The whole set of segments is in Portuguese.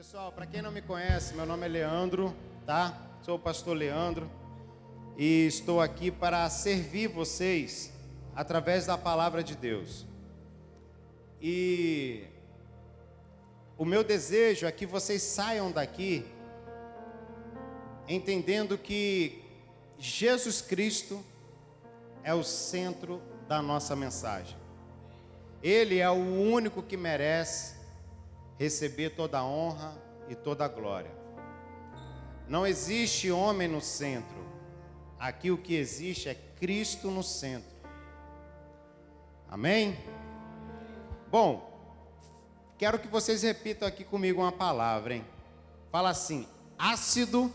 Pessoal, para quem não me conhece, meu nome é Leandro, tá? Sou o pastor Leandro e estou aqui para servir vocês através da palavra de Deus. E o meu desejo é que vocês saiam daqui entendendo que Jesus Cristo é o centro da nossa mensagem. Ele é o único que merece receber toda a honra e toda a glória. Não existe homem no centro. Aqui o que existe é Cristo no centro. Amém? Bom, quero que vocês repitam aqui comigo uma palavra, hein? Fala assim, ácido.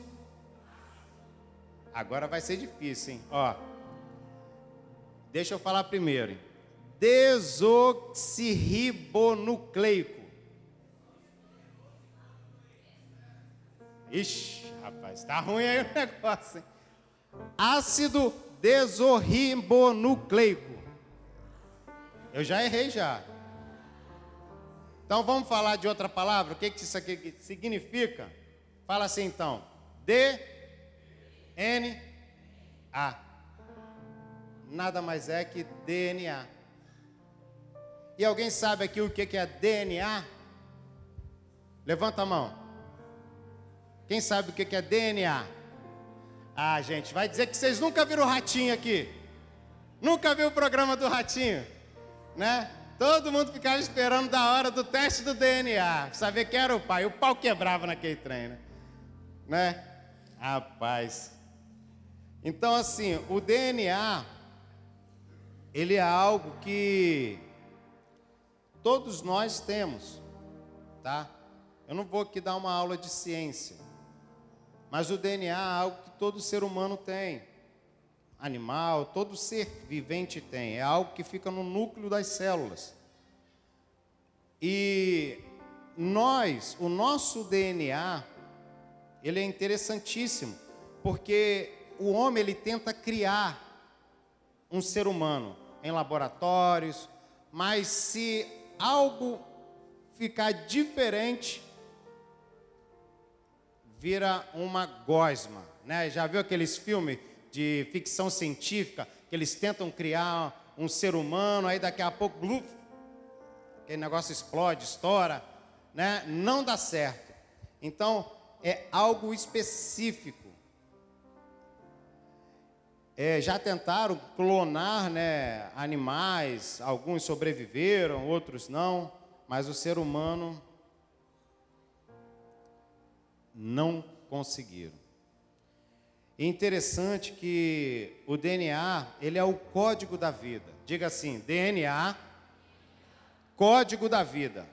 Agora vai ser difícil, hein? Ó, deixa eu falar primeiro, hein? Desoxirribonucleico. Ixi, rapaz, tá ruim aí o negócio, hein? Ácido desoxirribonucleico. Eu já errei já. Então vamos falar de outra palavra. O que isso aqui significa? Fala assim então. DNA. Nada mais é que DNA. E alguém sabe aqui o que é DNA? Levanta a mão. Quem sabe o que é DNA? Ah, gente, vai dizer que vocês nunca viram o Ratinho aqui. Nunca viu o programa do Ratinho, né? Todo mundo ficava esperando da hora do teste do DNA. Saber quem era o pai. O pau quebrava naquele trem, né? Rapaz. Então, assim, o DNA, ele é algo que todos nós temos, tá? Eu não vou aqui dar uma aula de ciência, mas o DNA é algo que todo ser humano tem. Animal, todo ser vivente tem. É algo que fica no núcleo das células. E o nosso DNA, ele é interessantíssimo, porque o homem, ele tenta criar um ser humano em laboratórios, mas se algo ficar diferente, vira uma gosma, né? Já viu aqueles filmes de ficção científica que eles tentam criar um ser humano, aí daqui a pouco, bluf, aquele negócio explode, estoura, né? Não dá certo. Então, é algo específico. Já tentaram clonar, né, animais, alguns sobreviveram, outros não, mas o ser humano não conseguiram. É interessante que o DNA, ele é o código da vida. Diga assim, DNA, código da vida.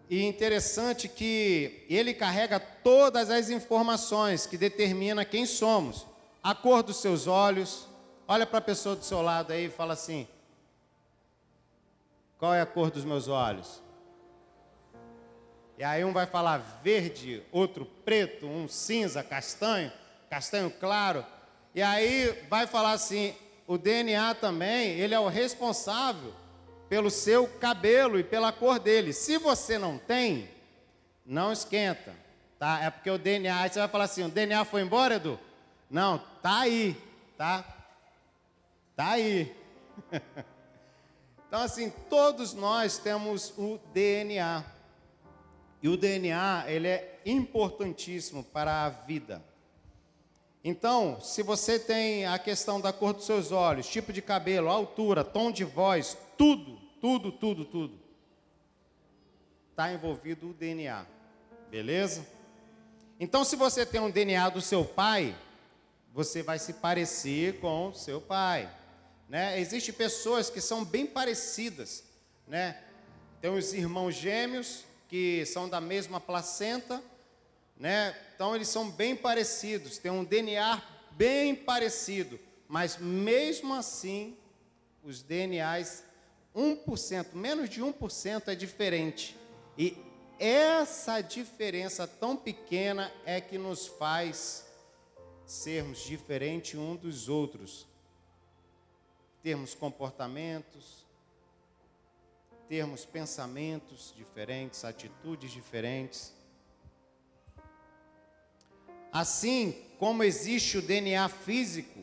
E interessante que ele carrega todas as informações que determinam quem somos. A cor dos seus olhos. Olha para a pessoa do seu lado aí e fala assim, qual é a cor dos meus olhos? E aí um vai falar verde, outro preto, um cinza, castanho, castanho claro. E aí vai falar assim, o DNA também, ele é o responsável pelo seu cabelo e pela cor dele. Se você não tem, não esquenta, tá? É porque o DNA, aí você vai falar assim, o DNA foi embora, Edu? Não, tá aí, tá? Tá aí. Então assim, todos nós temos o DNA. E o DNA, ele é importantíssimo para a vida. Então, se você tem a questão da cor dos seus olhos, tipo de cabelo, altura, tom de voz, tudo, está envolvido o DNA, beleza? Então, se você tem um DNA do seu pai, você vai se parecer com o seu pai, né? Existem pessoas que são bem parecidas, né? Tem os irmãos gêmeos, que são da mesma placenta, né? Então eles são bem parecidos, têm um DNA bem parecido, mas mesmo assim, os DNAs, 1%, menos de 1% é diferente. E essa diferença tão pequena é que nos faz sermos diferentes uns dos outros. Termos comportamentos, termos pensamentos diferentes, atitudes diferentes. Assim como existe o DNA físico,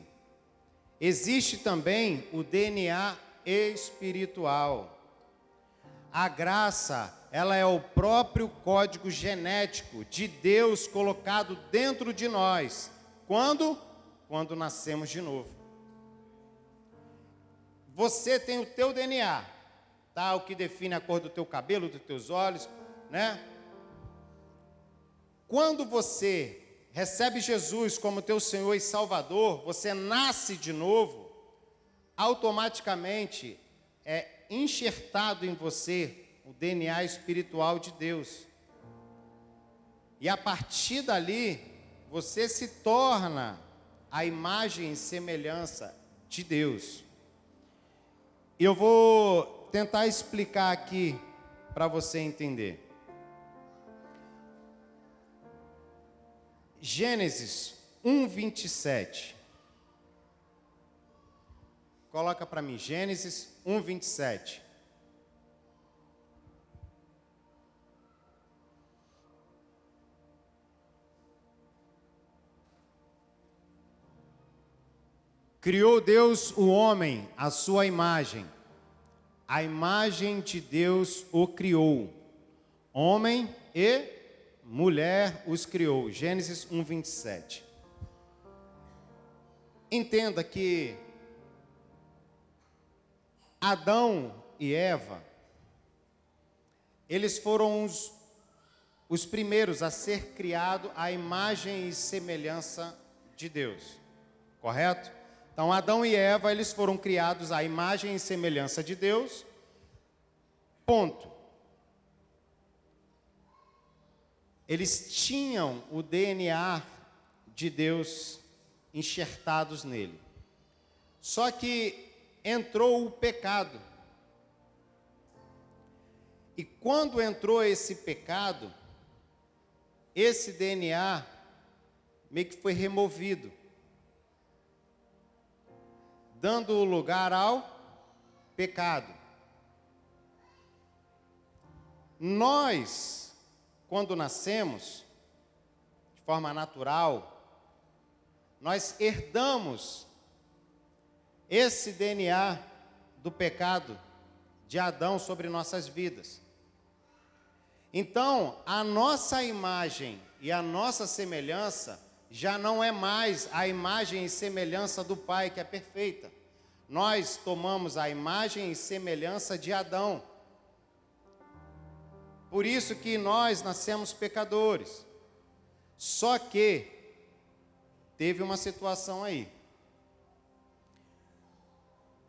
existe também o DNA espiritual. A graça, ela é o próprio código genético de Deus colocado dentro de nós. Quando? Quando nascemos de novo. Você tem o teu DNA, tá? O que define a cor do teu cabelo, dos teus olhos, né? Quando você recebe Jesus como teu Senhor e Salvador, você nasce de novo, automaticamente é enxertado em você o DNA espiritual de Deus. E a partir dali, você se torna a imagem e semelhança de Deus. E eu vou tentar explicar aqui para você entender. Gênesis 1:27. Coloca para mim, Gênesis 1:27. Criou Deus o homem à sua imagem. A imagem de Deus o criou. Homem e mulher os criou. Gênesis 1:27. Entenda que Adão e Eva, eles foram os primeiros a ser criados à imagem e semelhança de Deus. Correto? Então, Adão e Eva, eles foram criados à imagem e semelhança de Deus. Ponto. Eles tinham o DNA de Deus enxertados nele. Só que entrou o pecado. E quando entrou esse pecado, esse DNA meio que foi removido, dando lugar ao pecado. Nós, quando nascemos, de forma natural, nós herdamos esse DNA do pecado de Adão sobre nossas vidas. Então, a nossa imagem e a nossa semelhança já não é mais a imagem e semelhança do Pai, que é perfeita. Nós tomamos a imagem e semelhança de Adão. Por isso que nós nascemos pecadores. Só que teve uma situação aí.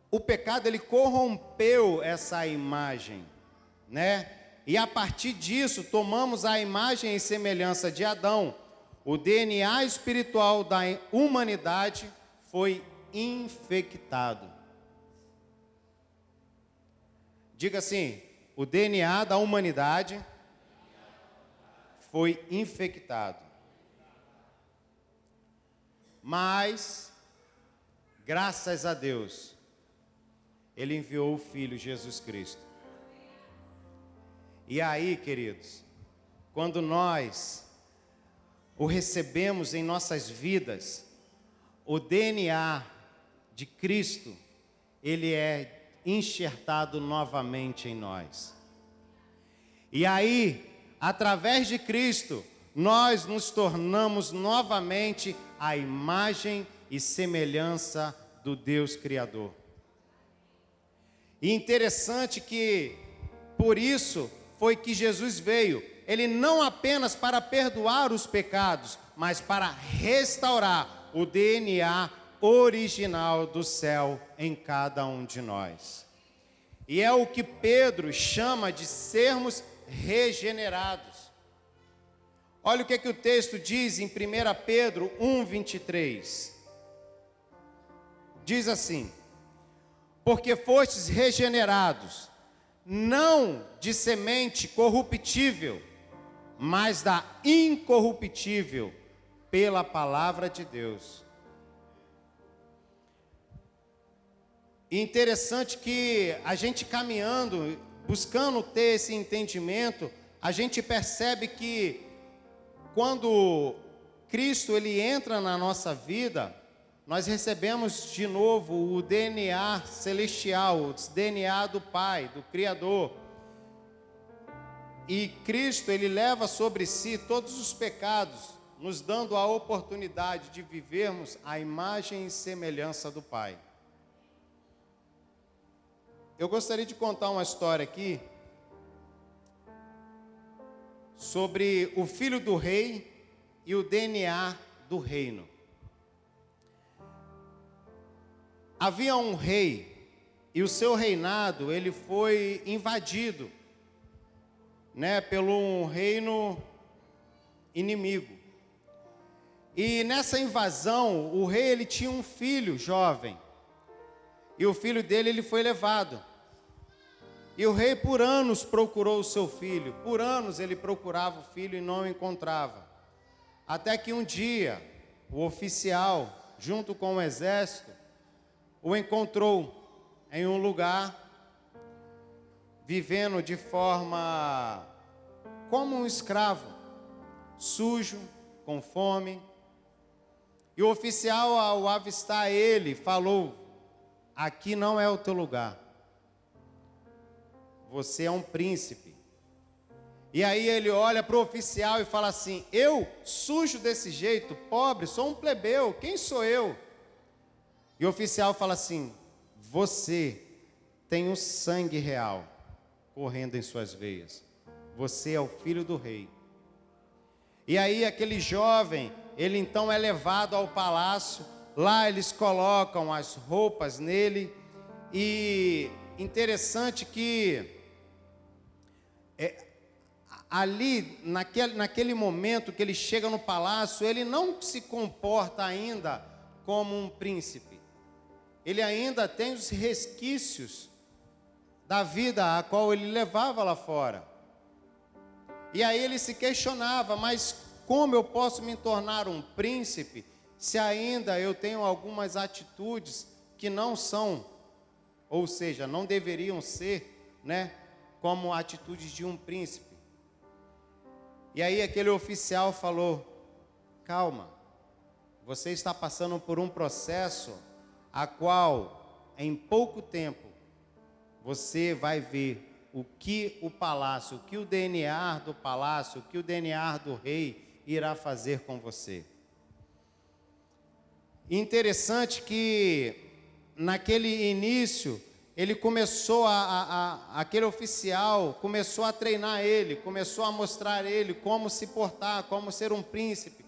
O pecado, ele corrompeu essa imagem, né? E a partir disso, tomamos a imagem e semelhança de Adão. O DNA espiritual da humanidade foi infectado. Diga assim, o DNA da humanidade foi infectado. Mas, graças a Deus, Ele enviou o Filho Jesus Cristo. E aí, queridos, quando nós o recebemos em nossas vidas, o DNA de Cristo, ele é enxertado novamente em nós. E aí, através de Cristo, nós nos tornamos novamente a imagem e semelhança do Deus Criador. E interessante que, por isso, foi que Jesus veio. Ele não apenas para perdoar os pecados, mas para restaurar o DNA original do céu em cada um de nós. E é o que Pedro chama de sermos regenerados. Olha o que o texto diz em 1 Pedro 1:23. Diz assim: porque fostes regenerados, não de semente corruptível, mas da incorruptível, pela palavra de Deus. E interessante que a gente caminhando buscando ter esse entendimento, a gente percebe que quando Cristo ele entra na nossa vida, nós recebemos de novo o DNA celestial, o DNA do Pai, do Criador. E Cristo ele leva sobre si todos os pecados, nos dando a oportunidade de vivermos a imagem e semelhança do Pai. Eu gostaria de contar uma história aqui sobre o filho do rei e o DNA do reino. Havia um rei e o seu reinado ele foi invadido, pelo um reino inimigo. E nessa invasão, o rei ele tinha um filho jovem. E o filho dele ele foi levado. E o rei por anos procurou o seu filho. Por anos ele procurava o filho e não o encontrava. Até que um dia, o oficial, junto com o exército, o encontrou em um lugar, vivendo de forma como um escravo, sujo, com fome. E o oficial, ao avistar ele, falou: aqui não é o teu lugar. Você é um príncipe. E aí ele olha para o oficial e fala assim: eu, sujo desse jeito, pobre, sou um plebeu, quem sou eu? E o oficial fala assim: você tem o sangue real correndo em suas veias. Você é o filho do rei. E aí aquele jovem, ele então é levado ao palácio. Lá eles colocam as roupas nele. E interessante que ali, naquele momento que ele chega no palácio, ele não se comporta ainda como um príncipe. Ele ainda tem os resquícios da vida a qual ele levava lá fora. E aí ele se questionava: mas como eu posso me tornar um príncipe se ainda eu tenho algumas atitudes que não são, ou seja, não deveriam ser, como atitudes de um príncipe? E aí aquele oficial falou: calma, você está passando por um processo a qual em pouco tempo você vai ver o que o palácio, o que o DNA do palácio, o que o DNA do rei irá fazer com você. Interessante que naquele início ele começou aquele oficial começou a treinar ele, começou a mostrar ele como se portar, como ser um príncipe.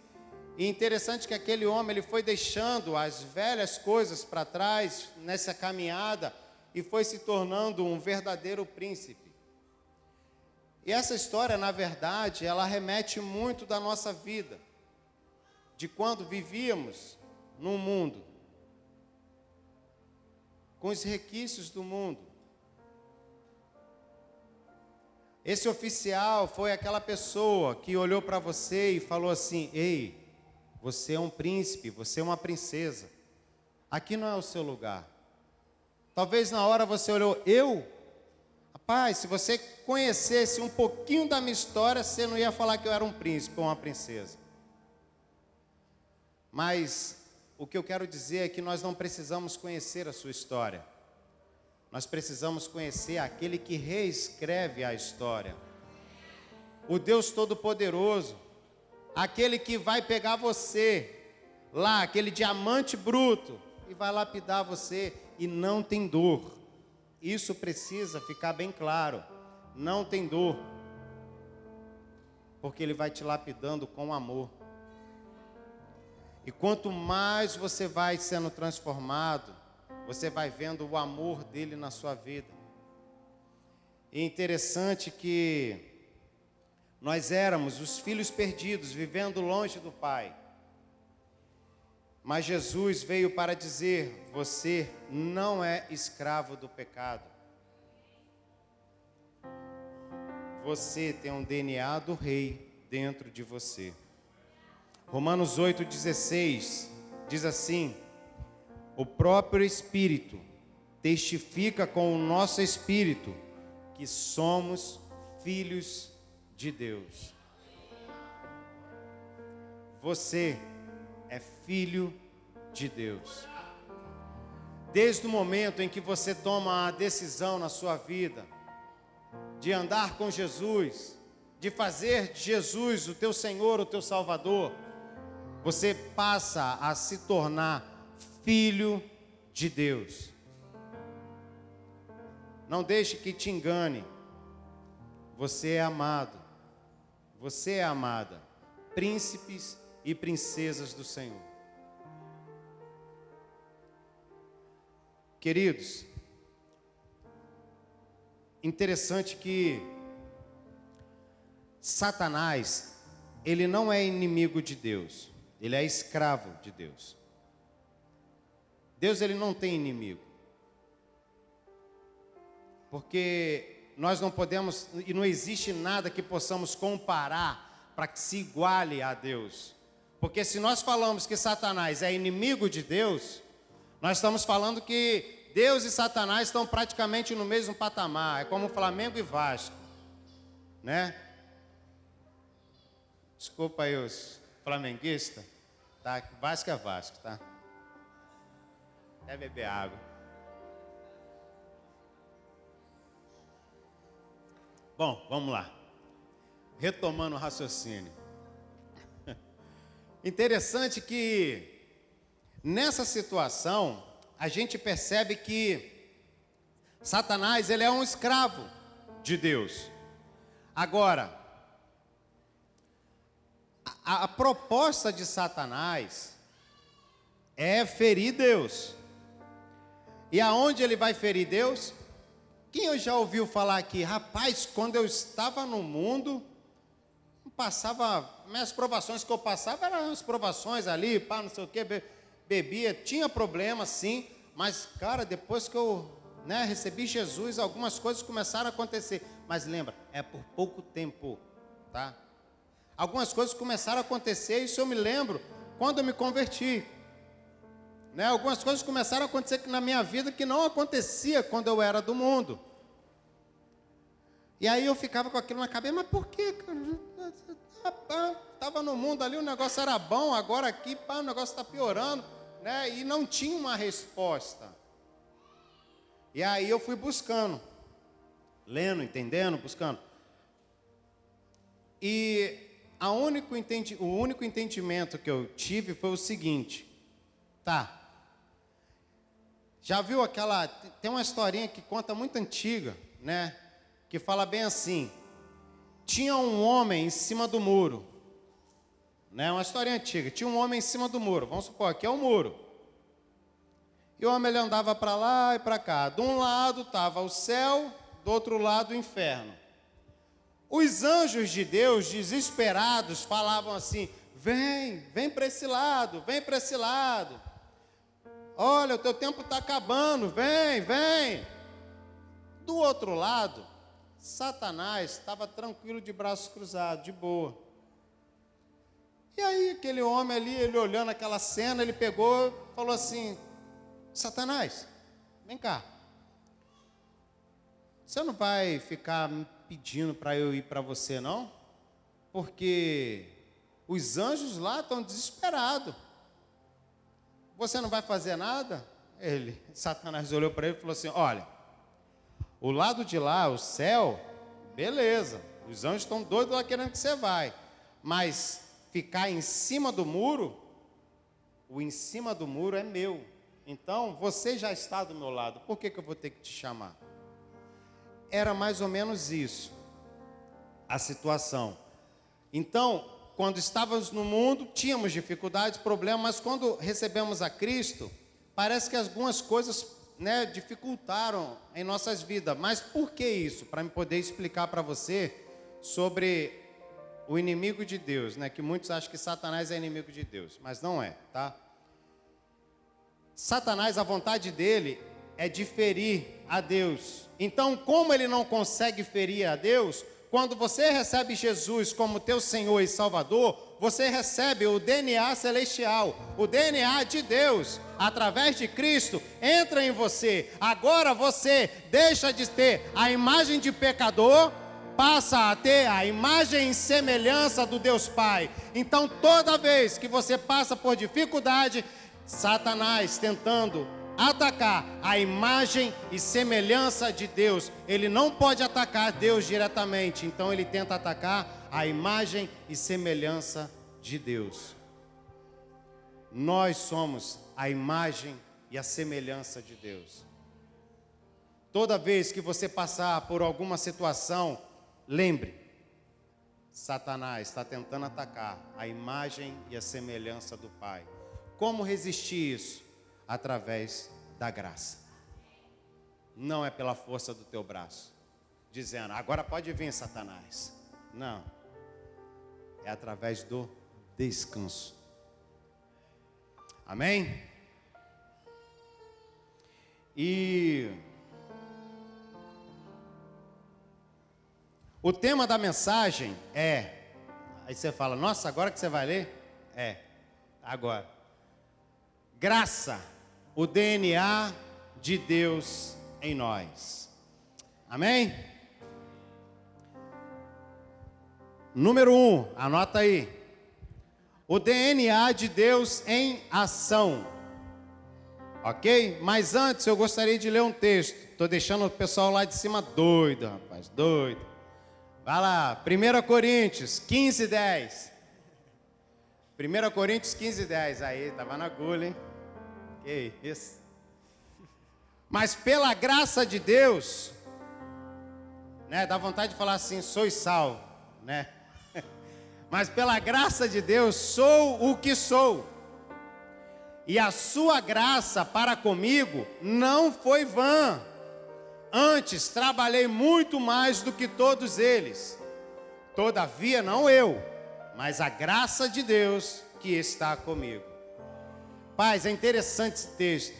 E interessante que aquele homem ele foi deixando as velhas coisas para trás nessa caminhada e foi se tornando um verdadeiro príncipe. E essa história, na verdade, ela remete muito da nossa vida, de quando vivíamos num mundo, com os requisitos do mundo. Esse oficial foi aquela pessoa que olhou para você e falou assim: ei, você é um príncipe, você é uma princesa, aqui não é o seu lugar. Talvez na hora você olhou: rapaz, se você conhecesse um pouquinho da minha história, você não ia falar que eu era um príncipe ou uma princesa. Mas o que eu quero dizer é que nós não precisamos conhecer a sua história. Nós precisamos conhecer aquele que reescreve a história. O Deus Todo-Poderoso, aquele que vai pegar você lá, aquele diamante bruto, e vai lapidar você, e não tem dor. Isso precisa ficar bem claro. Não tem dor, porque Ele vai te lapidando com amor. E quanto mais você vai sendo transformado, você vai vendo o amor dele na sua vida. E é interessante que nós éramos os filhos perdidos, vivendo longe do Pai. Mas Jesus veio para dizer: você não é escravo do pecado. Você tem um DNA do Rei dentro de você. Romanos 8,16 diz assim: o próprio Espírito testifica com o nosso espírito que somos filhos de Deus. Você é filho de Deus. Desde o momento em que você toma a decisão na sua vida de andar com Jesus, de fazer de Jesus o teu Senhor, o teu Salvador, você passa a se tornar filho de Deus. Não deixe que te engane. Você é amado. Você é amada. Príncipes e princesas do Senhor. Queridos, interessante que Satanás, ele não é inimigo de Deus, ele é escravo de Deus. Deus, ele não tem inimigo. Porque nós não podemos, e não existe nada que possamos comparar para que se iguale a Deus. Porque se nós falamos que Satanás é inimigo de Deus, nós estamos falando que Deus e Satanás estão praticamente no mesmo patamar. É como Flamengo e Vasco, né? Desculpa aí os flamenguistas, tá? Vasco é Vasco, tá? Até beber água. Bom, vamos lá. Retomando o raciocínio. Interessante que nessa situação a gente percebe que Satanás, ele é um escravo de Deus. Agora, a proposta de Satanás é ferir Deus. E aonde ele vai ferir Deus? Quem já ouviu falar aqui? Rapaz, quando eu estava no mundo, minhas provações que eu passava eram as provações ali, pá, não sei o que, bebia, tinha problema sim, mas cara, depois que eu recebi Jesus, algumas coisas começaram a acontecer. Mas lembra, é por pouco tempo, tá? Algumas coisas começaram a acontecer, isso eu me lembro quando eu me converti. Algumas coisas começaram a acontecer na minha vida que não acontecia quando eu era do mundo. E aí eu ficava com aquilo na cabeça, mas por quê? Estava no mundo ali, o negócio era bom, agora aqui, pá, o negócio está piorando, né? E não tinha uma resposta. E aí eu fui buscando, lendo, entendendo, buscando. E o único entendimento que eu tive foi o seguinte, tá? Já viu tem uma historinha que conta muito antiga, né? Que fala bem assim, tinha um homem em cima do muro, né? Uma historinha antiga, tinha um homem em cima do muro, vamos supor, aqui é o muro. E o homem, ele andava para lá e para cá, de um lado estava o céu, do outro lado o inferno. Os anjos de Deus, desesperados, falavam assim, vem para esse lado, vem para esse lado. Olha, o teu tempo está acabando, vem. Do outro lado, Satanás estava tranquilo de braços cruzados, de boa. E aí aquele homem ali, ele olhando aquela cena, ele pegou e falou assim, Satanás, vem cá. Você não vai ficar me pedindo para eu ir para você, não? Porque os anjos lá estão desesperados. Você não vai fazer nada? Satanás olhou para ele e falou assim, olha, o lado de lá, o céu, beleza, os anjos estão doidos lá querendo que você vai, mas ficar em cima do muro, o em cima do muro é meu, então você já está do meu lado, por que eu vou ter que te chamar? Era mais ou menos isso, a situação. Então, quando estávamos no mundo, tínhamos dificuldades, problemas, mas quando recebemos a Cristo, parece que algumas coisas, dificultaram em nossas vidas. Mas por que isso? Para eu poder explicar para você sobre o inimigo de Deus, que muitos acham que Satanás é inimigo de Deus, mas não é, tá? Satanás, a vontade dele é de ferir a Deus. Então, como ele não consegue ferir a Deus, Quando você recebe Jesus como teu Senhor e Salvador, você recebe o DNA celestial, o DNA de Deus, através de Cristo, entra em você. Agora você deixa de ter a imagem de pecador, passa a ter a imagem e semelhança do Deus Pai. Então, toda vez que você passa por dificuldade, Satanás tentando atacar a imagem e semelhança de Deus, ele não pode atacar Deus diretamente, então ele tenta atacar a imagem e semelhança de Deus. Nós somos a imagem e a semelhança de Deus. Toda vez que você passar por alguma situação, lembre, Satanás está tentando atacar a imagem e a semelhança do Pai. Como resistir isso? Através da graça. Não é pela força do teu braço, dizendo, agora pode vir, Satanás. Não. É através do descanso. Amém? E o tema da mensagem é, aí você fala, nossa, agora que você vai ler? Agora. Graça, o DNA de Deus em nós. Amém? Número 1, anota aí. O DNA de Deus em ação. Ok? Mas antes eu gostaria de ler um texto. Estou deixando o pessoal lá de cima doido, rapaz, doido. Vai lá, 1 Coríntios 15, 10. 1 Coríntios 15, 10. Aí, estava na agulha, hein? Que isso. Mas pela graça de Deus, né? Dá vontade de falar assim, sois salvo, né? Mas pela graça de Deus, sou o que sou. E a sua graça para comigo não foi vã. Antes, trabalhei muito mais do que todos eles. Todavia, não eu, mas a graça de Deus que está comigo. Paz, é interessante esse texto.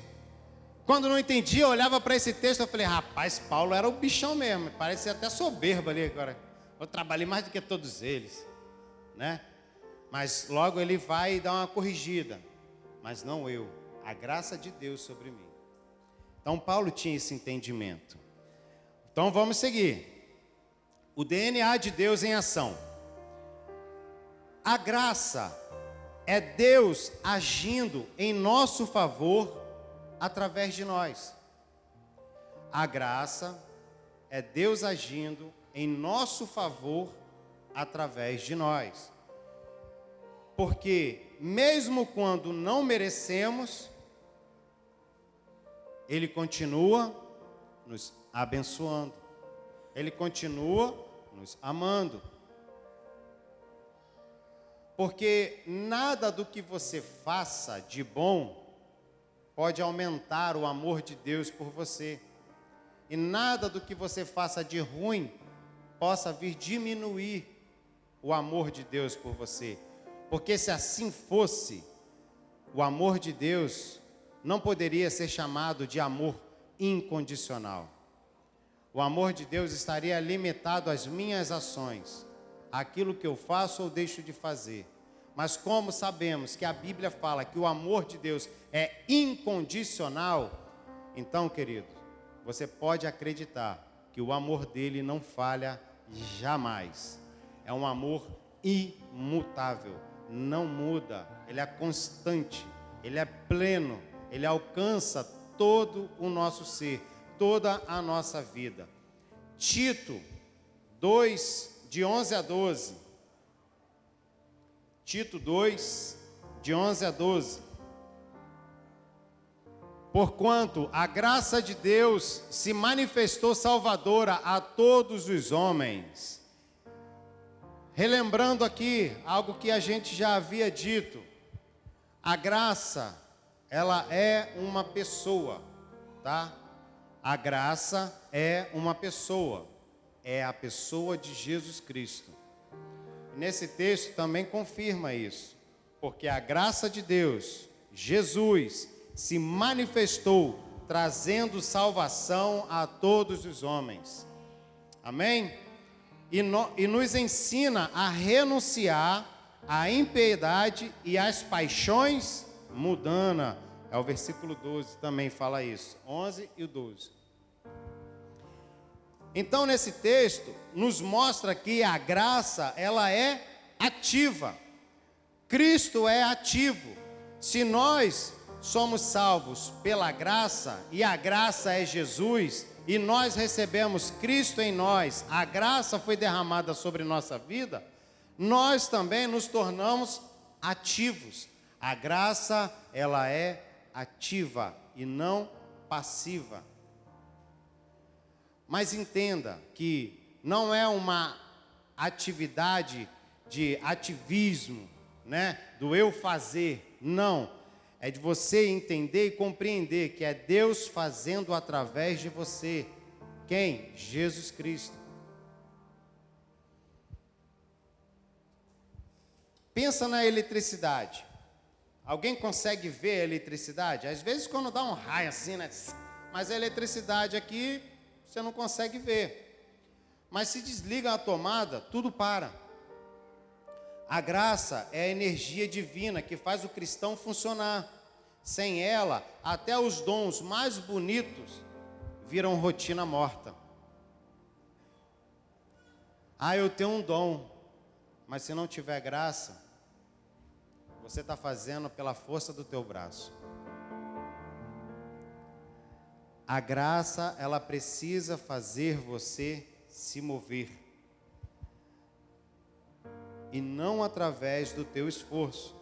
Quando não entendia, eu olhava para esse texto, eu falei, rapaz, Paulo era o bichão mesmo. Parece até soberbo ali agora. Eu trabalhei mais do que todos eles, né? Mas logo ele vai dar uma corrigida. Mas não eu, a graça de Deus sobre mim. Então Paulo tinha esse entendimento. Então vamos seguir. O DNA de Deus em ação. A graça é Deus agindo em nosso favor através de nós. A graça é Deus agindo em nosso favor através de nós. Porque mesmo quando não merecemos, Ele continua nos abençoando. Ele continua nos amando. Porque nada do que você faça de bom pode aumentar o amor de Deus por você. E nada do que você faça de ruim possa vir diminuir o amor de Deus por você. Porque se assim fosse, o amor de Deus não poderia ser chamado de amor incondicional. O amor de Deus estaria limitado às minhas ações, àquilo que eu faço ou deixo de fazer. Mas como sabemos que a Bíblia fala que o amor de Deus é incondicional, então, querido, você pode acreditar que o amor dele não falha jamais. É um amor imutável, não muda, ele é constante, ele é pleno, ele alcança todo o nosso ser, toda a nossa vida. Tito 2, de 11 a 12. Tito 2, de 11 a 12. Porquanto a graça de Deus se manifestou salvadora a todos os homens. Relembrando aqui algo que a gente já havia dito. A graça, ela é uma pessoa, tá? A graça é uma pessoa. É a pessoa de Jesus Cristo. Nesse texto também confirma isso. Porque a graça de Deus, Jesus, se manifestou trazendo salvação a todos os homens. Amém? e nos ensina a renunciar à impiedade e às paixões mundanas. É o versículo 12 também fala isso, 11 e o 12. Então, nesse texto, nos mostra que a graça, ela é ativa. Cristo é ativo. Se nós somos salvos pela graça, e a graça é Jesus, e nós recebemos Cristo em nós, a graça foi derramada sobre nossa vida, nós também nos tornamos ativos. A graça, ela é ativa e não passiva. Mas entenda que não é uma atividade de ativismo, né? Do eu fazer, não. É de você entender e compreender que é Deus fazendo através de você. Quem? Jesus Cristo. Pensa na eletricidade. Alguém consegue ver a eletricidade? Às vezes quando dá um raio assim, né? Mas a eletricidade aqui você não consegue ver. Mas se desliga a tomada, tudo para. A graça é a energia divina que faz o cristão funcionar. Sem ela, até os dons mais bonitos viram rotina morta. Ah, eu tenho um dom, mas se não tiver graça, você está fazendo pela força do teu braço. A graça, ela precisa fazer você se mover. E não através do teu esforço,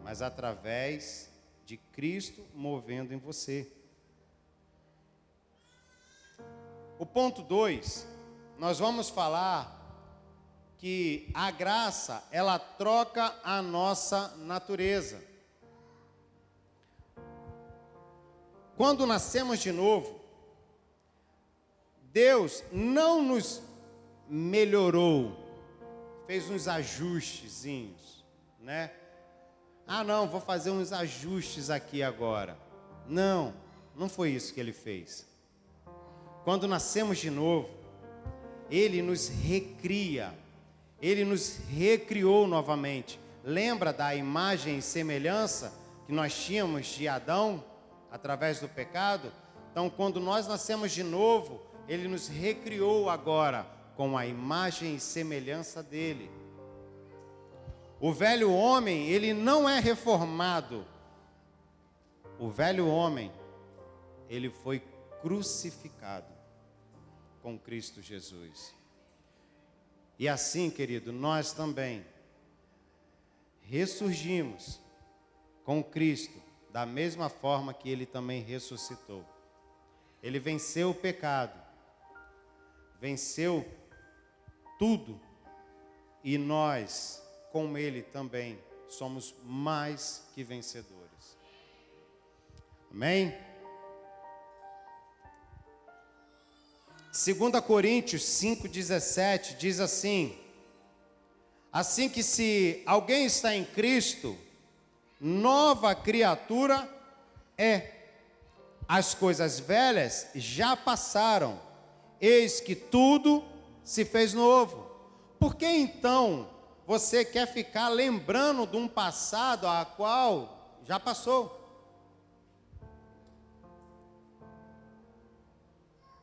mas através de Cristo movendo em você. O ponto 2, nós vamos falar que a graça, ela troca a nossa natureza. Quando nascemos de novo, Deus não nos melhorou, fez uns ajustezinhos, né? Ah, não, vou fazer uns ajustes aqui agora. Não, não foi isso que Ele fez. Quando nascemos de novo, Ele nos recria, Ele nos recriou novamente. Lembra da imagem e semelhança que nós tínhamos de Adão, através do pecado? Então, quando nós nascemos de novo, Ele nos recriou agora, com a imagem e semelhança dEle. O velho homem, ele não é reformado. O velho homem, ele foi crucificado com Cristo Jesus. E assim, querido, nós também ressurgimos com Cristo, da mesma forma que Ele também ressuscitou. Ele venceu o pecado, venceu tudo, e nós, com Ele também, somos mais que vencedores. Amém? 2 Coríntios 5,17 diz assim: assim que se alguém está em Cristo, nova criatura é. As coisas velhas já passaram, eis que tudo se fez novo. Por que então você quer ficar lembrando de um passado a qual já passou?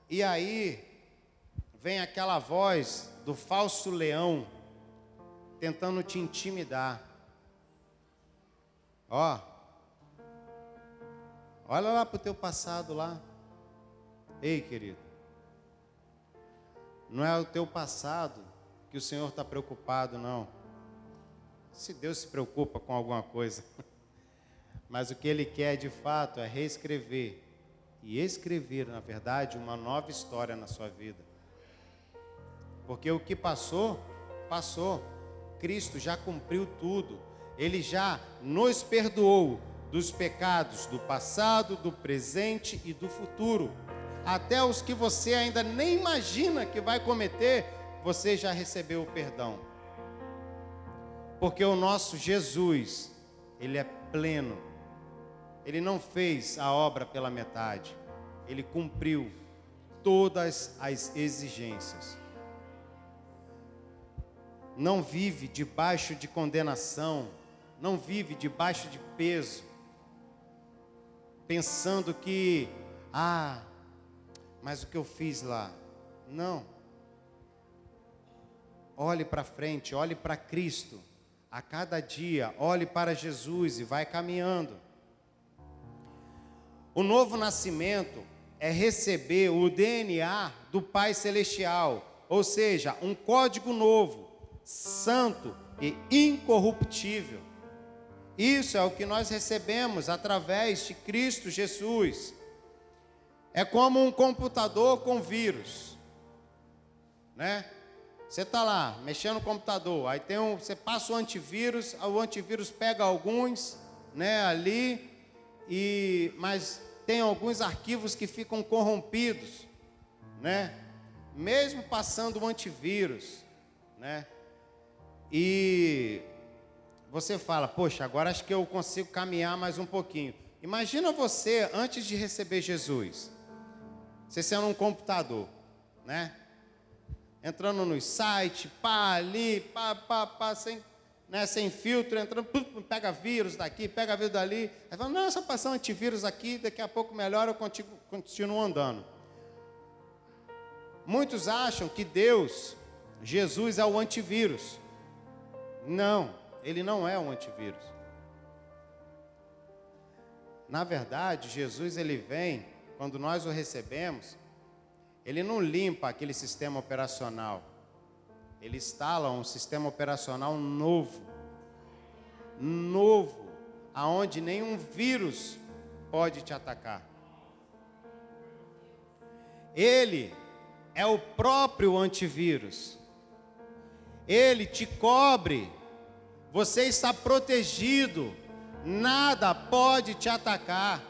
E aí vem aquela voz do falso leão tentando te intimidar. Ó, olha lá para o teu passado lá. Ei, querido, não é o teu passado que o Senhor está preocupado, não. Se Deus se preocupa com alguma coisa, mas o que Ele quer de fato é reescrever e escrever, na verdade, uma nova história na sua vida. Porque o que passou, passou. Cristo já cumpriu tudo. Ele já nos perdoou dos pecados do passado, do presente e do futuro. Até os que você ainda nem imagina que vai cometer, você já recebeu o perdão. Porque o nosso Jesus, Ele é pleno. Ele não fez a obra pela metade. Ele cumpriu todas as exigências. não vive debaixo de condenação, não vive debaixo de peso, pensando que, mas o que eu fiz lá? Não. Olhe para frente, olhe para Cristo. A cada dia, olhe para Jesus e vai caminhando. O novo nascimento é receber o DNA do Pai Celestial, ou seja, um código novo, santo e incorruptível. Isso é o que nós recebemos através de Cristo Jesus. É como um computador com vírus, né? Você está lá, mexendo no computador, aí você passa o antivírus pega alguns, né, ali, mas tem alguns arquivos que ficam corrompidos, né? Mesmo passando o antivírus, né? E você fala, poxa, agora acho que eu consigo caminhar mais um pouquinho. Imagina você, antes de receber Jesus, você sendo um computador, né? Entrando nos sites, sem filtro, entrando, pega vírus daqui, pega vírus dali. Aí fala, não, só passar um antivírus aqui, daqui a pouco melhor, eu continuo andando. Muitos acham que Jesus é o antivírus. Não, ele não é o antivírus. Na verdade, Jesus, ele vem, quando nós o recebemos, ele não limpa aquele sistema operacional. Ele instala um sistema operacional novo, aonde nenhum vírus pode te atacar. Ele é o próprio antivírus. Ele te cobre. Você está protegido. Nada pode te atacar.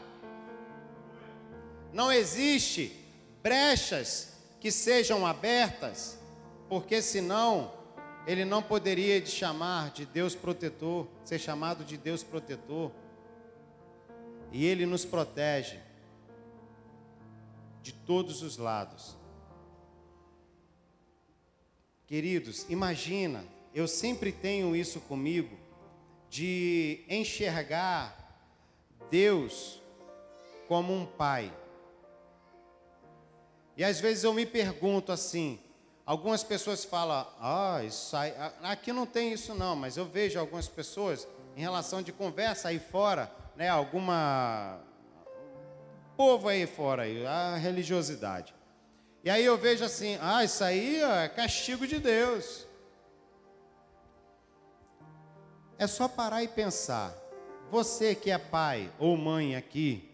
Não existe brechas que sejam abertas, porque senão ele não poderia te chamar de Deus protetor, ser chamado de Deus protetor. E ele nos protege de todos os lados. Queridos, imagina, eu sempre tenho isso comigo, de enxergar Deus como um pai. E às vezes eu me pergunto assim, algumas pessoas falam, isso aí, aqui não tem isso não, mas eu vejo algumas pessoas, em relação de conversa aí fora, né, povo aí fora, a religiosidade. E aí eu vejo assim, isso aí é castigo de Deus. É só parar e pensar, você que é pai ou mãe aqui,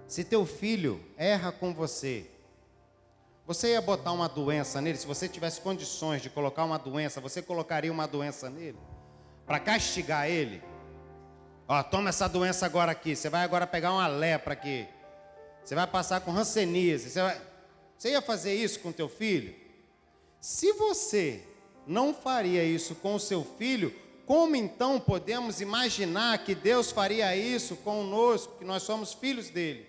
se teu filho erra com você ia botar uma doença nele? Se você tivesse condições de colocar uma doença, você colocaria uma doença nele? Para castigar ele? Toma essa doença agora aqui, você vai agora pegar uma lepra aqui. Você vai passar com hanseníase. Você ia fazer isso com teu filho? Se você não faria isso com o seu filho, como então podemos imaginar que Deus faria isso conosco, que nós somos filhos dele?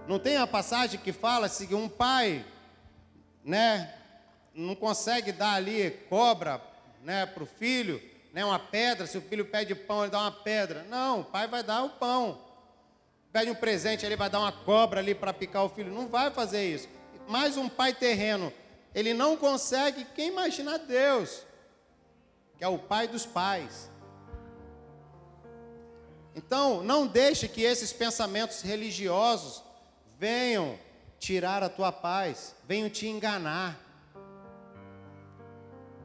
Não tem a passagem que fala que um pai, né, não consegue dar ali cobra, né, para o filho, né, uma pedra. Se o filho pede pão, ele dá uma pedra. Não, o pai vai dar o pão. Pede um presente, ele vai dar uma cobra ali para picar o filho. Não vai fazer isso. Mas um pai terreno, ele não consegue. Quem imagina Deus, que é o pai dos pais? Então, não deixe que esses pensamentos religiosos venham tirar a tua paz, venham te enganar.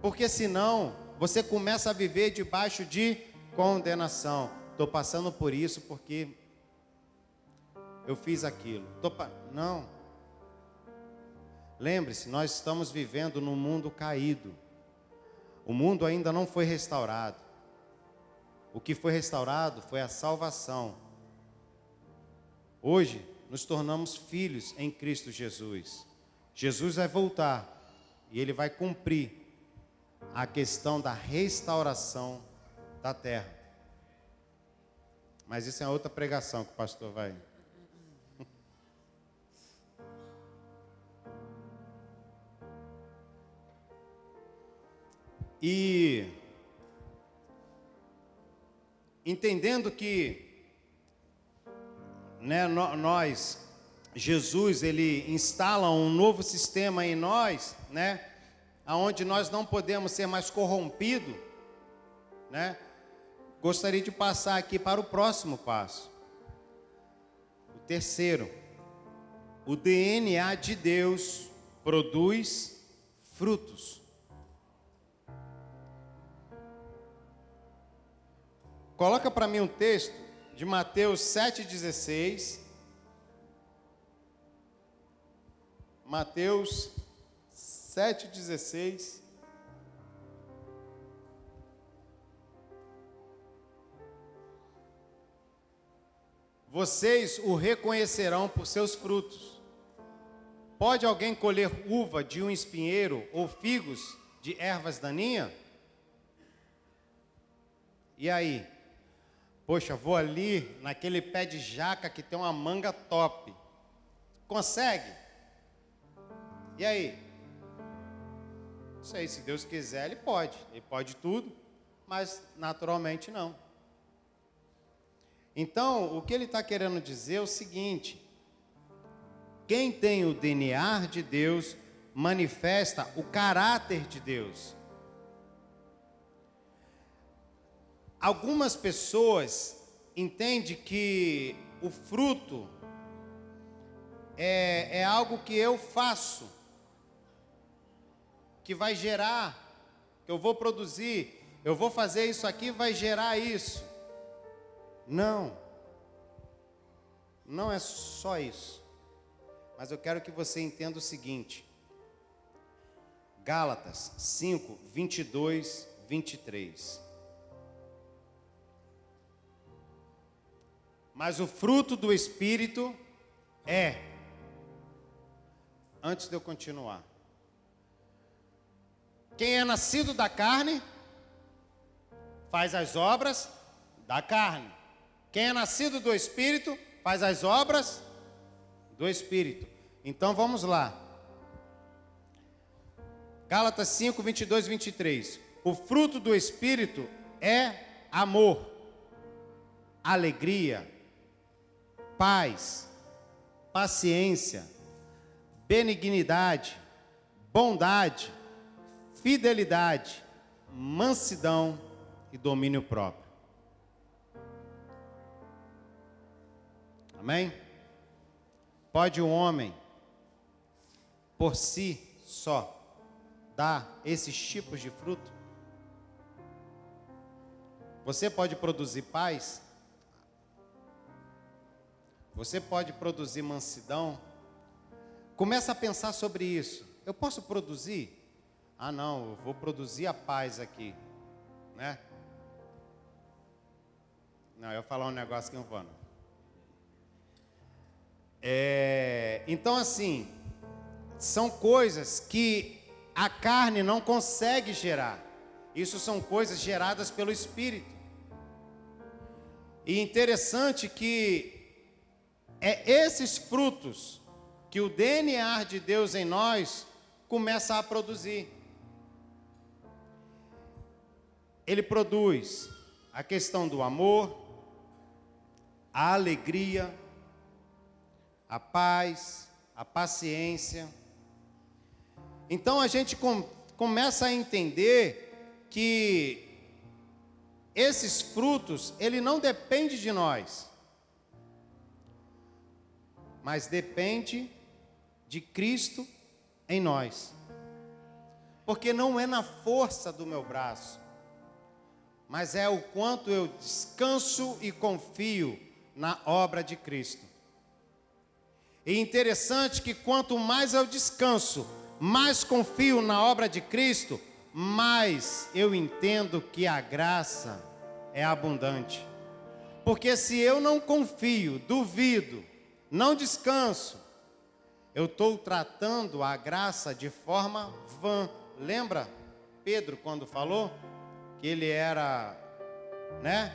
Porque senão, você começa a viver debaixo de condenação. Estou passando por isso porque eu fiz aquilo. Não. Lembre-se, nós estamos vivendo num mundo caído. O mundo ainda não foi restaurado. O que foi restaurado foi a salvação. Hoje, nos tornamos filhos em Cristo Jesus. Jesus vai voltar e ele vai cumprir a questão da restauração da terra. Mas isso é outra pregação que o pastor vai. E entendendo que, né, Jesus, ele instala um novo sistema em nós, né, aonde nós não podemos ser mais corrompidos, né? Gostaria de passar aqui para o próximo passo. O terceiro, o DNA de Deus produz frutos. Coloca para mim um texto de Mateus 7,16. Mateus 7,16. Vocês o reconhecerão por seus frutos. Pode alguém colher uva de um espinheiro ou figos de ervas daninhas? E aí? Poxa, vou ali naquele pé de jaca que tem uma manga top. Consegue? E aí? Não sei, se Deus quiser, Ele pode tudo, mas naturalmente não. Então, o que ele está querendo dizer é o seguinte: quem tem o DNA de Deus manifesta o caráter de Deus. Algumas pessoas entendem que o fruto é algo que eu faço, que vai gerar, que eu vou produzir, eu vou fazer isso aqui, vai gerar isso. Não é só isso. Mas eu quero que você entenda o seguinte. Gálatas 5, 22, 23. Mas o fruto do Espírito é... Antes de eu continuar. Quem é nascido da carne, faz as obras da carne. Quem é nascido do Espírito, faz as obras do Espírito. Então vamos lá. Gálatas 5, 22, 23. O fruto do Espírito é amor, alegria, paz, paciência, benignidade, bondade, fidelidade, mansidão e domínio próprio. Amém? Pode um homem, por si só, dar esses tipos de fruto? Você pode produzir paz? Você pode produzir mansidão? Começa a pensar sobre isso. Eu posso produzir? Ah, não, eu vou produzir a paz aqui, né? Não, eu vou falar um negócio que eu vou. Então, assim, são coisas que a carne não consegue gerar. Isso são coisas geradas pelo Espírito. E interessante que esses frutos que o DNA de Deus em nós começa a produzir. Ele produz a questão do amor, a alegria, a paz, a paciência. Então a gente começa a entender que esses frutos, ele não depende de nós, mas depende de Cristo em nós. Porque não é na força do meu braço, mas é o quanto eu descanso e confio na obra de Cristo. E interessante que quanto mais eu descanso, mais confio na obra de Cristo, mais eu entendo que a graça é abundante. Porque se eu não confio, duvido, não descanso, eu estou tratando a graça de forma vã. Lembra Pedro quando falou que ele era, né?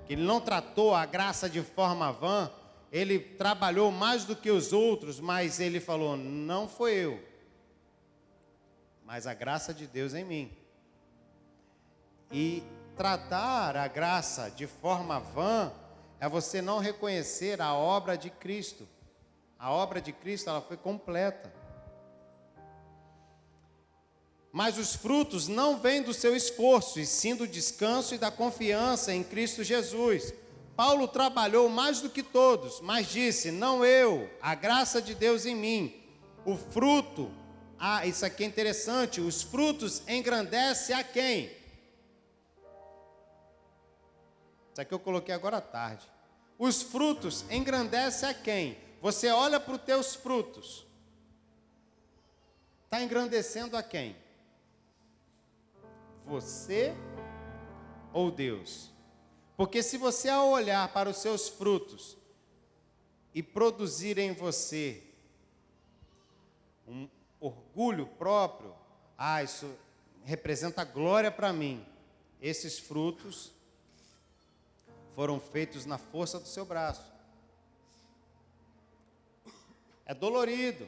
Que ele não tratou a graça de forma vã. Ele trabalhou mais do que os outros, mas ele falou, não foi eu, mas a graça de Deus em mim. E tratar a graça de forma vã é você não reconhecer a obra de Cristo. A obra de Cristo, ela foi completa. Mas os frutos não vêm do seu esforço, e sim do descanso e da confiança em Cristo Jesus. Paulo trabalhou mais do que todos, mas disse: não eu, a graça de Deus em mim. O fruto, isso aqui é interessante, os frutos engrandecem a quem? Isso aqui eu coloquei agora à tarde. Os frutos engrandecem a quem? Você olha para os teus frutos. Está engrandecendo a quem? Você ou Deus? Porque se você, ao olhar para os seus frutos e produzir em você um orgulho próprio, isso representa glória para mim. Esses frutos foram feitos na força do seu braço. É dolorido.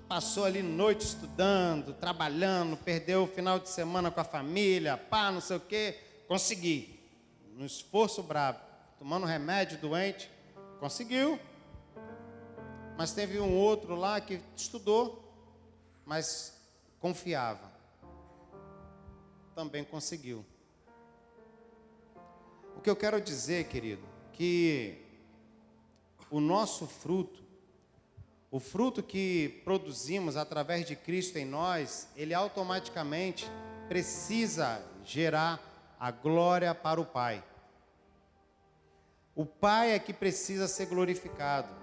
Passou ali noite estudando, trabalhando, perdeu o final de semana com a família, não sei o quê. Consegui. No esforço brabo, tomando remédio doente, conseguiu. Mas teve um outro lá que estudou, mas confiava. Também conseguiu. O que eu quero dizer, querido, que o nosso fruto, o fruto que produzimos através de Cristo em nós, ele automaticamente precisa gerar a glória para o Pai. O Pai é que precisa ser glorificado.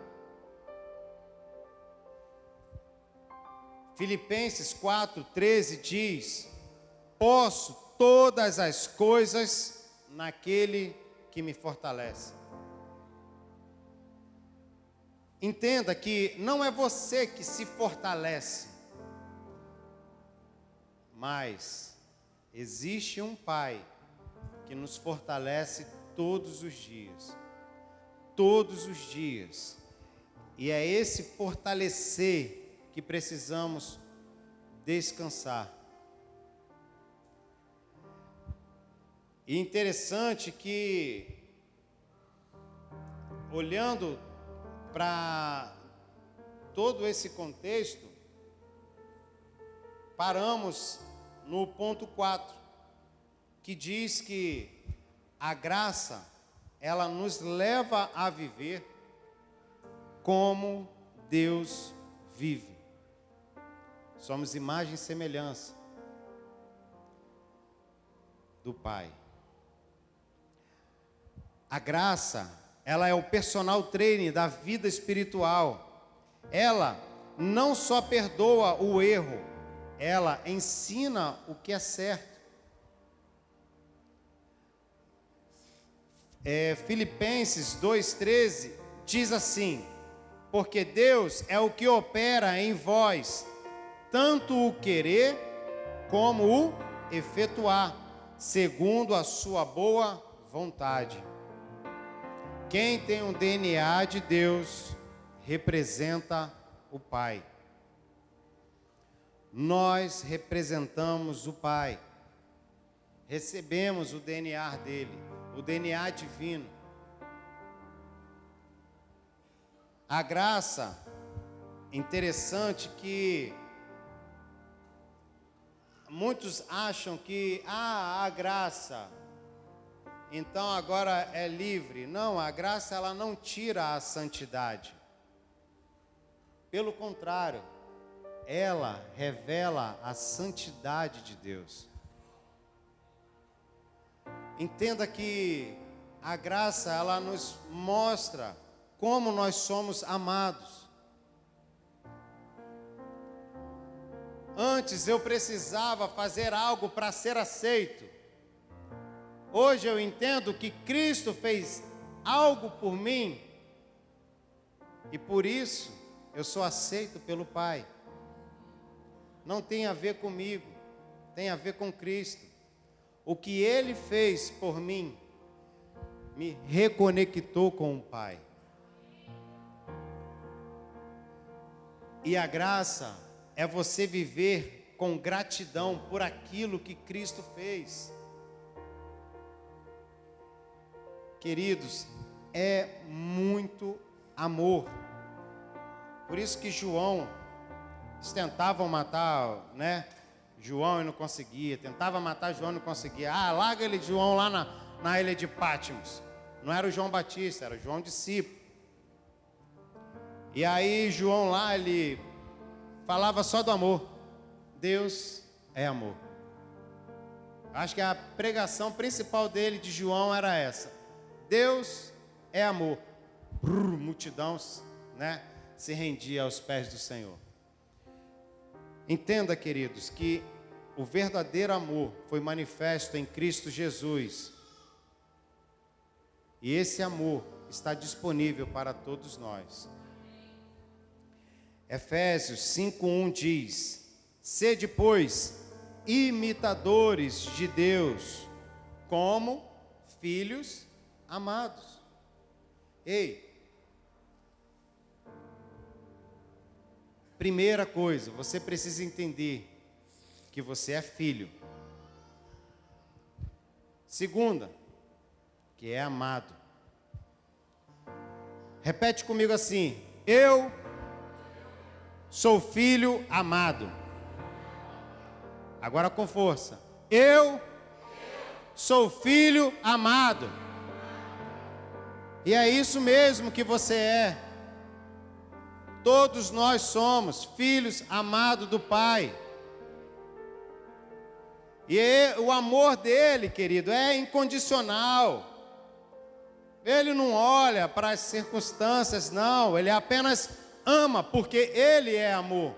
Filipenses 4:13 diz: posso todas as coisas naquele que me fortalece. Entenda que não é você que se fortalece, mas existe um Pai que nos fortalece todos os dias. Todos os dias. E é esse fortalecer que precisamos descansar. E interessante que, olhando para todo esse contexto, paramos no ponto 4, que diz que a graça, ela nos leva a viver como Deus vive. Somos imagem e semelhança do Pai. A graça, ela é o personal trainer da vida espiritual. Ela não só perdoa o erro, ela ensina o que é certo. Filipenses 2:13 diz assim: porque Deus é o que opera em vós, tanto o querer como o efetuar, segundo a sua boa vontade. Quem tem o DNA de Deus representa o Pai. Nós representamos o Pai. Recebemos o DNA dele, o DNA divino. A graça, interessante que muitos acham que a graça, então agora é livre. Não, a graça ela não tira a santidade. Pelo contrário, ela revela a santidade de Deus. Entenda que a graça ela nos mostra como nós somos amados. Antes eu precisava fazer algo para ser aceito. Hoje eu entendo que Cristo fez algo por mim e por isso eu sou aceito pelo Pai. Não tem a ver comigo, tem a ver com Cristo. O que Ele fez por mim me reconectou com o Pai. E a graça é você viver com gratidão por aquilo que Cristo fez. Queridos, é muito amor. Por isso que João, eles tentavam matar, né, João e não conseguia. Tentava matar João e não conseguia. Larga ele, João, lá na ilha de Patmos. Não era o João Batista, era o João discípulo. E aí João lá, ele falava só do amor. Deus é amor. Acho que a pregação principal dele, de João, era essa. Deus é amor. Multidão, né, se rendia aos pés do Senhor. Entenda, queridos, que o verdadeiro amor foi manifesto em Cristo Jesus. E esse amor está disponível para todos nós. Efésios 5:1 diz: sede, pois, imitadores de Deus, como filhos amados. Ei, primeira coisa, você precisa entender que você é filho. Segunda, que é amado. Repete comigo assim: eu sou filho amado. Agora com força. Eu sou filho amado. E é isso mesmo que você é. Todos nós somos filhos amados do Pai. E o amor dele, querido, é incondicional. Ele não olha para as circunstâncias, não. Ele apenas ama, porque ele é amor.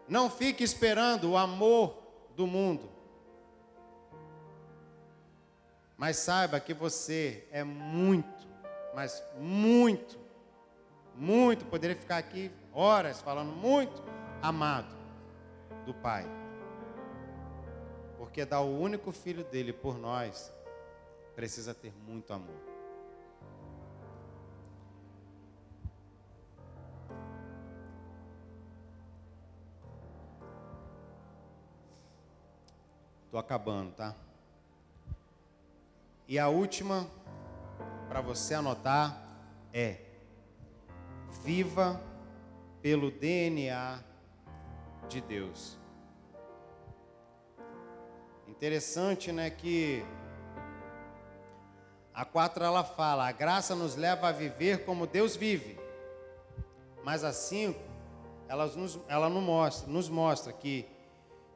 Não fique esperando o amor do mundo. Mas saiba que você é muito, mas muito, muito, poderia ficar aqui horas falando muito, amado do Pai. Porque dar o único filho dele por nós, precisa ter muito amor. Estou acabando, tá? E a última, para você anotar, é: viva pelo DNA de Deus. Interessante, né, que a 4 ela fala: a graça nos leva a viver como Deus vive. Mas a 5, ela nos mostra que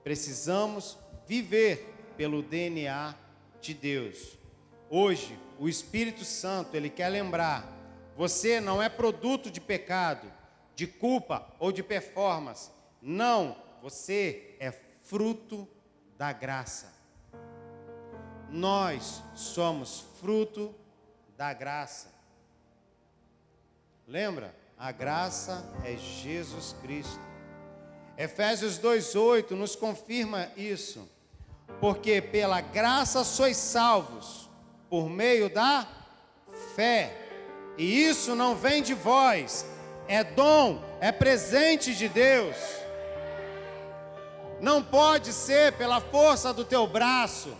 precisamos viver pelo DNA de Deus. Hoje, o Espírito Santo, ele quer lembrar: você não é produto de pecado, de culpa ou de performance. Não, você é fruto da graça. Nós somos fruto da graça. Lembra? A graça é Jesus Cristo. Efésios 2:8 nos confirma isso. Porque pela graça sois salvos, por meio da fé. E isso não vem de vós, é dom, é presente de Deus. Não pode ser pela força do teu braço.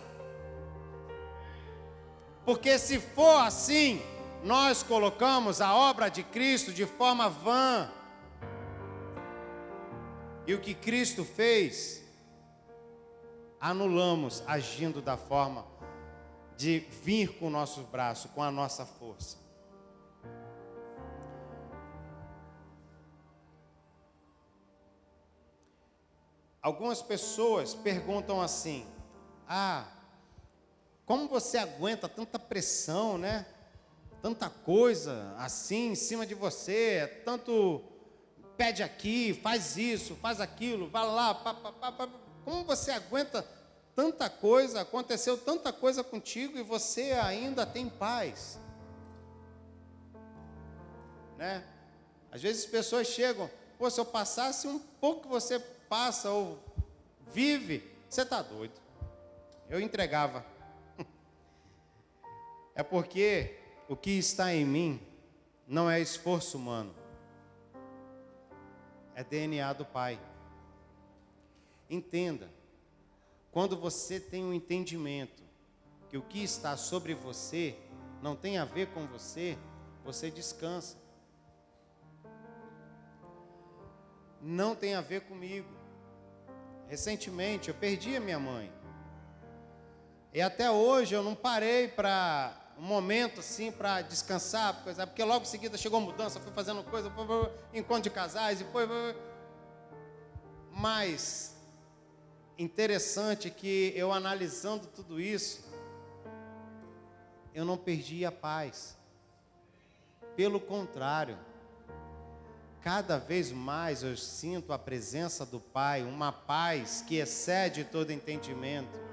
Porque se for assim, nós colocamos a obra de Cristo de forma vã. E o que Cristo fez, anulamos agindo da forma de vir com o nosso braço, com a nossa força. Algumas pessoas perguntam assim: como você aguenta tanta pressão, né? Tanta coisa assim em cima de você, tanto pede aqui, faz isso, faz aquilo, vai lá, como você aguenta tanta coisa, aconteceu tanta coisa contigo e você ainda tem paz? Né? Às vezes as pessoas chegam: pô, se eu passasse um pouco que você passa ou vive, você está doido. Eu entregava. É porque o que está em mim não é esforço humano, é DNA do Pai. Entenda, quando você tem um entendimento que o que está sobre você não tem a ver com você, você descansa. Não tem a ver comigo. Recentemente eu perdi a minha mãe. E até hoje eu não parei para um momento assim para descansar, porque logo em seguida chegou a mudança, fui fazendo coisa, encontro de casais e foi. Mas interessante que eu analisando tudo isso, eu não perdi a paz. Pelo contrário, cada vez mais eu sinto a presença do Pai, uma paz que excede todo entendimento.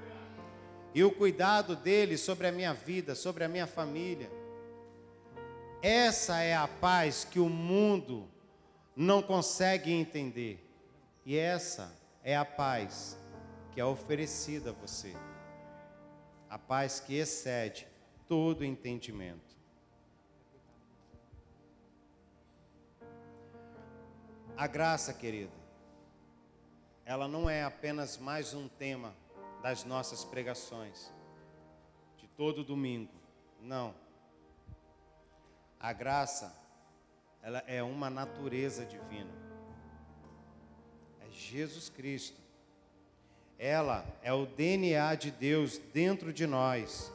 E o cuidado dele sobre a minha vida, sobre a minha família. Essa é a paz que o mundo não consegue entender. E essa é a paz que é oferecida a você. A paz que excede todo entendimento. A graça, querida, ela não é apenas mais um tema das nossas pregações, de todo domingo. Não. A graça, ela é uma natureza divina. É Jesus Cristo. Ela é o DNA de Deus dentro de nós,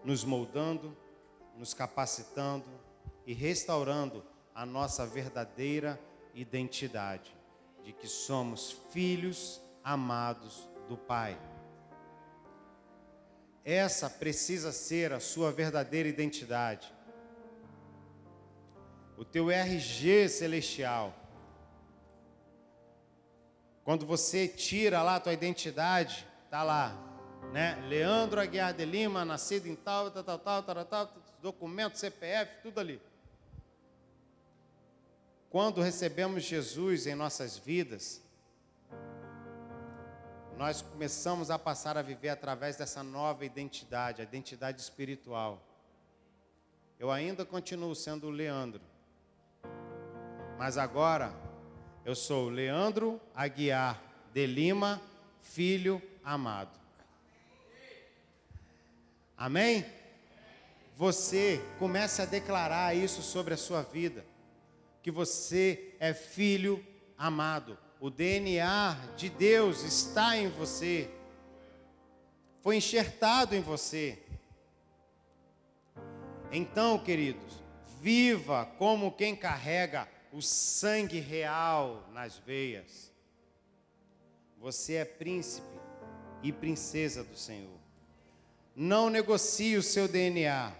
nos moldando, nos capacitando e restaurando a nossa verdadeira identidade, de que somos filhos amados do Pai. Essa precisa ser a sua verdadeira identidade. O teu RG celestial. Quando você tira lá a tua identidade, tá lá, né? Leandro Aguiar de Lima, nascido em tal, documento, CPF, tudo ali. Quando recebemos Jesus em nossas vidas, nós começamos a passar a viver através dessa nova identidade, a identidade espiritual. Eu ainda continuo sendo o Leandro, mas agora eu sou Leandro Aguiar de Lima, filho amado. Amém? Você comece a declarar isso sobre a sua vida, que você é filho amado. O DNA de Deus está em você, foi enxertado em você. Então, queridos, viva como quem carrega o sangue real nas veias. Você é príncipe e princesa do Senhor. Não negocie o seu DNA.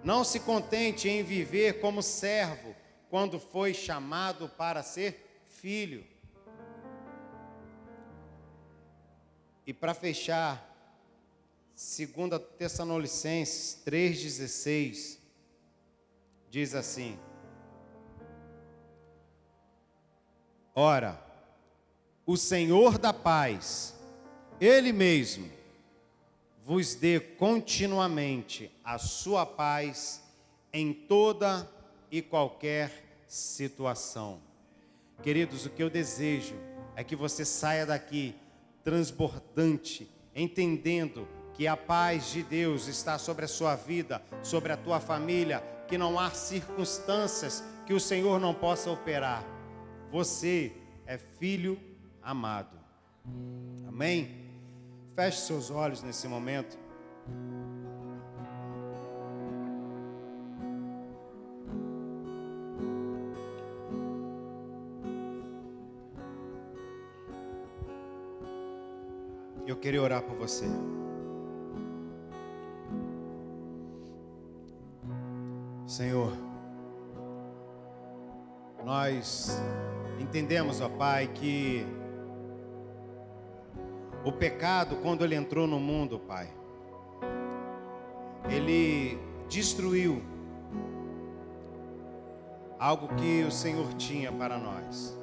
Não se contente em viver como servo, quando foi chamado para ser filho. E para fechar, 2 Tessalonicenses 3,16, diz assim: Ora, o Senhor da paz, Ele mesmo, vos dê continuamente a sua paz em toda e qualquer situação. Queridos, o que eu desejo é que você saia daqui transbordante, entendendo que a paz de Deus está sobre a sua vida, sobre a tua família, que não há circunstâncias que o Senhor não possa operar. Você é filho amado. Amém? Feche seus olhos nesse momento. Eu queria orar por você. Senhor, nós entendemos, ó Pai, que o pecado, quando ele entrou no mundo, Pai, ele destruiu algo que o Senhor tinha para nós.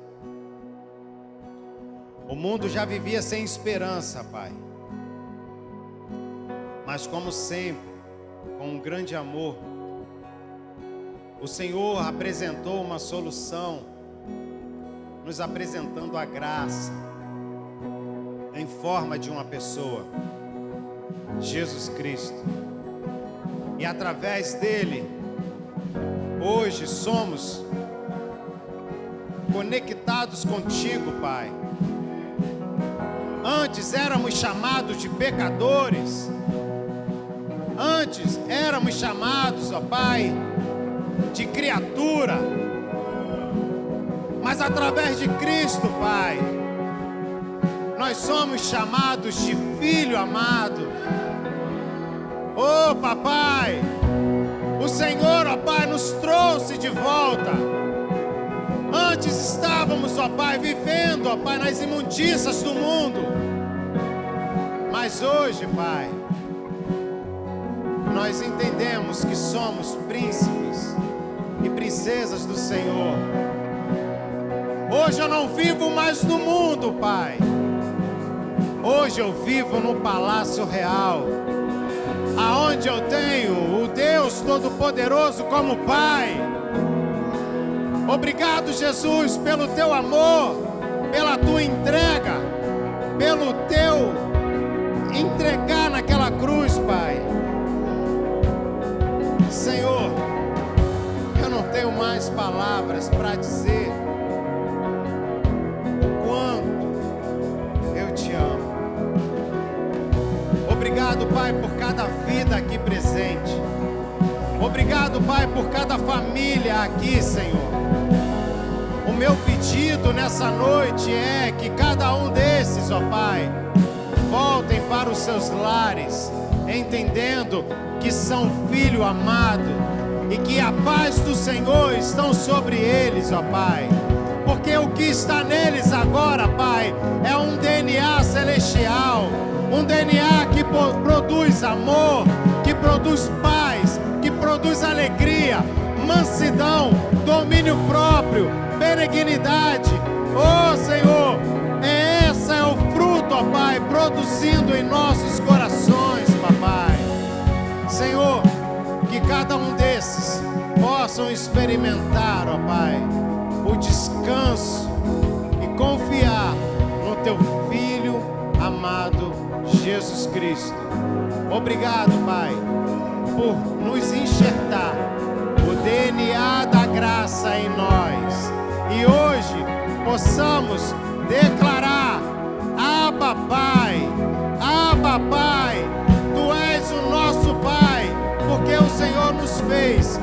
O mundo já vivia sem esperança, Pai. Mas como sempre, com um grande amor, o Senhor apresentou uma solução, nos apresentando a graça em forma de uma pessoa. Jesus Cristo. E através dele, hoje somos conectados contigo, Pai. Antes éramos chamados de pecadores. Antes éramos chamados, ó Pai, de criatura. Mas através de Cristo, Pai, nós somos chamados de filho amado. Oh, Papai, o Senhor, ó Pai, nos trouxe de volta. Antes estávamos, ó Pai, vivendo, ó Pai, nas imundícias do mundo. Mas hoje, Pai, nós entendemos que somos príncipes e princesas do Senhor. Hoje eu não vivo mais no mundo, Pai. Hoje eu vivo no Palácio Real, aonde eu tenho o Deus Todo-Poderoso como Pai. Obrigado, Jesus, pelo teu amor, pela tua entrega, pelo teu entregar naquela cruz, Pai. Senhor, eu não tenho mais palavras para dizer o quanto eu te amo. Obrigado, Pai, por cada vida aqui presente. Obrigado, Pai, por cada família aqui, Senhor. O meu pedido nessa noite é que cada um desses, ó Pai, voltem para os seus lares, entendendo que são filho amado e que a paz do Senhor está sobre eles, ó Pai. Porque o que está neles agora, Pai, é um DNA celestial, um DNA que produz amor, que produz paz, que produz alegria, mansidão, domínio próprio, benignidade. Oh, Senhor, esse é o fruto, ó Pai, produzindo em nossos corações, Papai. Senhor, que cada um desses possam experimentar, ó Pai, o descanso e confiar no Teu Filho amado Jesus Cristo. Obrigado, Pai, por nos enxertar o DNA da graça em nós. E hoje possamos declarar: Abba, Pai, Abba, Pai, Tu és o nosso Pai, porque o Senhor nos fez